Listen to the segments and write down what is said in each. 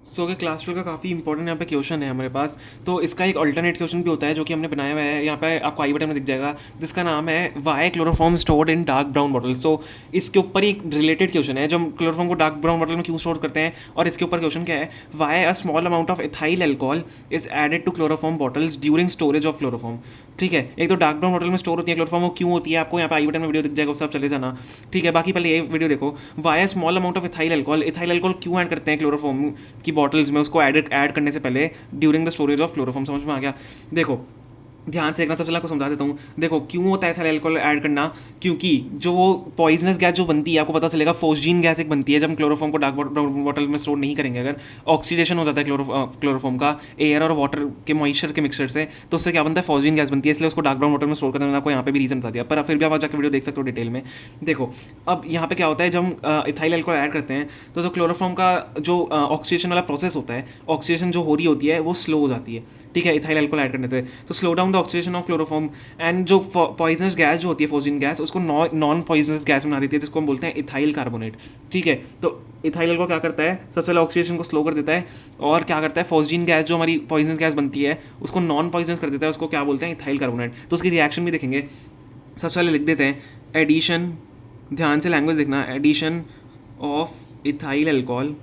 सो कि क्लास 12 का काफ़ी इंपॉर्टेंट यहाँ पे क्वेश्चन है हमारे पास। तो इसका एक अल्टरनेट क्वेश्चन भी होता है जो कि हमने बनाया हुआ है, यहाँ पे आपको आई बटन में दिख जाएगा, जिसका नाम है why chloroform stored in dark brown bottles. तो इसके ऊपर ही एक रिलेटेड क्वेश्चन है, जो हम क्लोरोफॉर्म को डार्क ब्राउन बॉटल में क्यों स्टोर करते हैं, और इसके ऊपर क्वेश्चन क्या है, why a small amount of ethyl alcohol is added to chloroform bottles during storage of chloroform. ठीक है, एक तो डार्क ब्राउन बॉटल में स्टोर होती है क्लोरोफॉर्म, वो क्यों होती है आपको यहाँ पे आई बटन में वीडियो दिख जाएगा, उससे आप चले जाना। ठीक है, बाकी पहले ये वीडियो देखो, why small amount of ethyl alcohol, ethyl alcohol क्यों ऐड करते हैं क्लोरोफॉर्म की बॉटल्स में, उसको ऐड करने से पहले during the storage of chloroform. समझ में आ गया? देखो ध्यान से देखना, सबसे पहले आपको समझा देता हूँ। देखो क्यों होता है इथाइल अल्कोहल ऐड करना, क्योंकि जो वो पॉइजनस गैस जो बनती है, आपको पता चलेगा फोस्जीन गैस एक बनती है जब हम क्लोरोफॉर्म को डार्क बॉटल में स्टोर नहीं करेंगे। अगर ऑक्सीडेशन हो जाता है क्लोरोफॉर्म का एयर और वाटर के मॉइस्चर के मिक्सचर से, तो उससे क्या बनता है, फोस्जीन गैस बनती है, इसलिए उसको डार्क ब्राउन बॉटल में स्टोर करने में आपको यहाँ पे भी रीजन बता दिया, पर फिर भी आप जाकर वीडियो देख सकते हो डिटेल में। देखो अब यहाँ पे क्या होता है, जब हम इथाइल अल्कोहल ऐड करते हैं तो जो क्लोरोफॉर्म का जो ऑक्सीडेशन वाला प्रोसेस होता है, ऑक्सीडेशन जो हो रही होती है वो स्लो हो जाती है। ठीक है, इथाइल अल्कोहल ऐड करने से तो slow down the oxidation of chloroform, and जो पॉइजनस गैस जो होती है फोस्जीन गैस, उसको नॉन पॉइजनस गैस बना देती है, जिसको हम बोलते हैं इथाइल कार्बोनेट। ठीक है, तो इथाइल अल्कोहल क्या करता है, सबसे पहले ऑक्सीडेशन को स्लो कर देता है, और क्या करता है, फोस्जीन गैस जो हमारी पॉइजनस गैस बनती है उसको नॉन पॉइजनस कर देता है, उसको क्या बोलते हैं, इथाइल कार्बोनेट। तो उसकी रिएक्शन भी देखेंगे। सबसे पहले लिख देते हैं एडिशन, ध्यान से लैंग्वेज देखना, addition of ethyl alcohol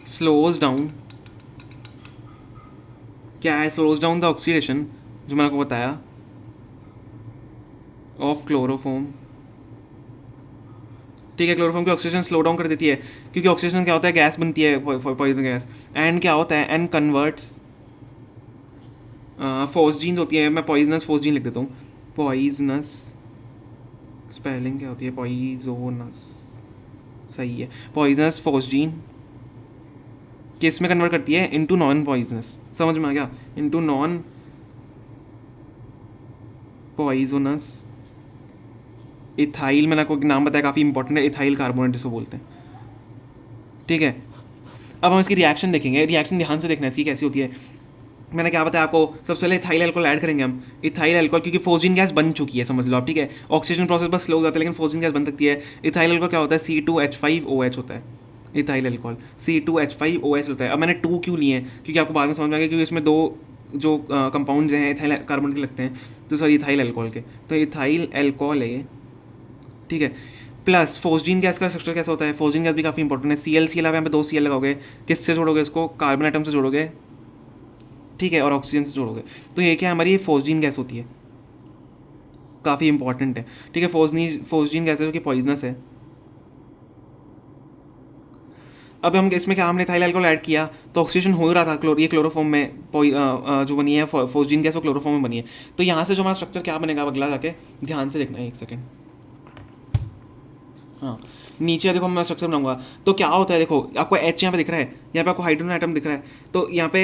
slows down, क्या है, स्लोज डाउन द ऑक्सीडेशन, जो मैंने आपको बताया, ऑफ क्लोरोफॉर्म। ठीक है, क्लोरोफॉर्म की ऑक्सीडेशन स्लो डाउन कर देती है, क्योंकि ऑक्सीडेशन क्या होता है, गैस बनती है पॉइजन गैस, एंड क्या होता है, एंड कन्वर्ट्स फोस्जीन होती है, मैं पॉइजनस फोस्जीन लिख देता हूँ, पॉइजनस स्पेलिंग क्या होती है, पॉइजोनस, सही है, पॉइजनस फोस्जीन किस में कन्वर्ट करती है, इनटू नॉन पॉइजनस। समझ में आ गया, इनटू नॉन पॉइजोनस इथाइल, मैंने आपको नाम बताया काफ़ी इंपॉर्टेंट है, इथाइल कार्बोनेट जिसको बोलते हैं। ठीक है, अब हम इसकी रिएक्शन देखेंगे, रिएक्शन ध्यान से देखना है इसकी कैसी होती है। मैंने क्या बताया आपको, सबसे पहले इथाइल अल्कोहल ऐड करेंगे हम, इथाइल अल्कोहल, क्योंकि फोस्जीन गैस बन चुकी है, समझ लो आप। ठीक है, ऑक्सीजन प्रोसेस बस स्लो हो जाता है, लेकिन फोस्जीन गैस बन सकती है। इथाइल अल्कोहल क्या होता है, C2H5OH होता है, इथाइल अल्कोहल C2H5OH होता है। अब मैंने 2 क्यों लिए हैं, क्योंकि आपको बाद में समझ में आएगा, क्योंकि इसमें दो जो कंपाउंड्स हैं इथाइल कार्बन के लगते हैं, तो सॉरी इथाइल अल्कोहल के, तो इथाइल अल्कोहल है ये। ठीक है, प्लस फोस्जीन गैस का स्ट्रक्चर कैसा होता है, फोस्जीन गैस भी काफ़ी इंपॉर्टेंट है, Cl यहाँ पे 2 Cl लगाओगे, किससे जोड़ोगे इसको, कार्बन आइटम से जोड़ोगे। ठीक है, और ऑक्सीजन से जोड़ोगे, तो ये क्या है, हमारी ये फोस्जीन गैस होती है, काफ़ी इंपॉर्टेंट है। ठीक है, फोस्जीन गैस है जो कि पॉइजनस है। अब हम इसमें क्या, हमने इथाइल अल्कोहल ऐड किया तो ऑक्सीडेशन हो ही रहा था, ये क्लोरोफॉर्म में जो बनी है फोस्जीन गैस, वो क्लोरोफॉर्म में बनी है। तो यहाँ से जो हमारा स्ट्रक्चर क्या बनेगा, अगला जाके ध्यान से देखना है, एक सेकेंड। हाँ, नीचे देखो मैं स्ट्रक्चर बनाऊंगा, तो क्या होता है, देखो आपको एच यहाँ पे दिख रहा है, यहाँ पे आपको हाइड्रोजन आइटम दिख रहा है, तो यहाँ पे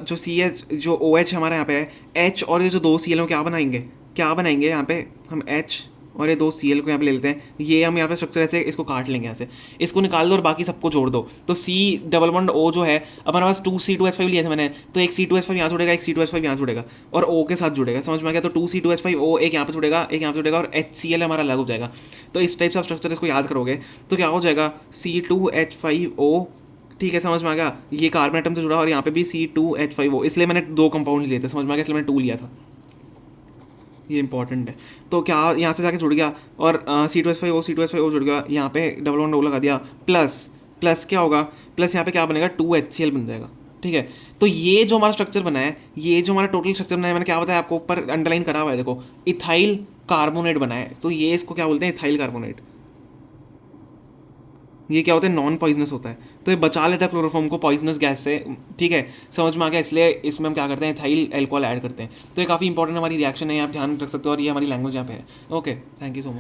जो CH जो OH हमारे यहाँ पे है, H और ये जो 2 Cl क्या बनाएंगे यहाँ पे हम, H और ये 2 Cl को यहाँ पे ले लेते हैं, ये हम यहाँ पे स्ट्रक्चर ऐसे इसको काट लेंगे, यहाँ से इसको निकाल दो और बाकी सबको जोड़ दो, तो C डबल बॉन्ड O जो है, अब हमारे पास 2C2H5 लिया था मैंने, तो एक C2H5 यहाँ जुड़ेगा, एक C2H5 यहाँ जुड़ेगा, और O के साथ जुड़ेगा। समझ में आ गया, तो 2C2H5O एक यहाँ पे जुड़ेगा, एक यहाँ पे जुड़ेगा, और HCl हमारा अलग हो जाएगा। तो इस टाइप से आप स्ट्रक्चर इसको याद करोगे तो क्या हो जाएगा, C2H5O। ठीक है, समझ में आ गया, ये कार्बन आइटम से जुड़ा, और यहाँ पे भी C2H5O, इसलिए मैंने 2 कंपाउंड लिए थे, समझ में आ गया, इसलिए मैंने 2 लिया था, ये इंपॉर्टेंट है। तो क्या यहाँ से जाके जुड़ गया, और C2H5O जुड़ गया, यहाँ पे डबल बॉन्ड O लगा दिया, प्लस प्लस क्या होगा, प्लस यहाँ पे क्या बनेगा, 2HCl बन जाएगा। ठीक है, तो ये जो हमारा स्ट्रक्चर बना है, ये जो हमारा टोटल स्ट्रक्चर बना है, मैंने क्या बताया आपको, ऊपर अंडरलाइन करा हुआ है, देखो इथाइल कार्बोनेट बना है, तो ये इसको क्या बोलते हैं, इथाइल कार्बोनेट। ये क्या होता है, नॉन पॉइजनस होता है, तो ये बचा लेता है क्लोरोफॉर्म को पॉइजनस गैस से। ठीक है, समझ में आ गया, इसलिए इसमें हम क्या करते हैं, इथाइल अल्कोहल ऐड करते हैं। तो ये काफ़ी इंपॉर्टेंट हमारी रिएक्शन है, आप ध्यान रख सकते हो, और ये हमारी लैंग्वेज यहाँ पे है। Okay, thank you so much.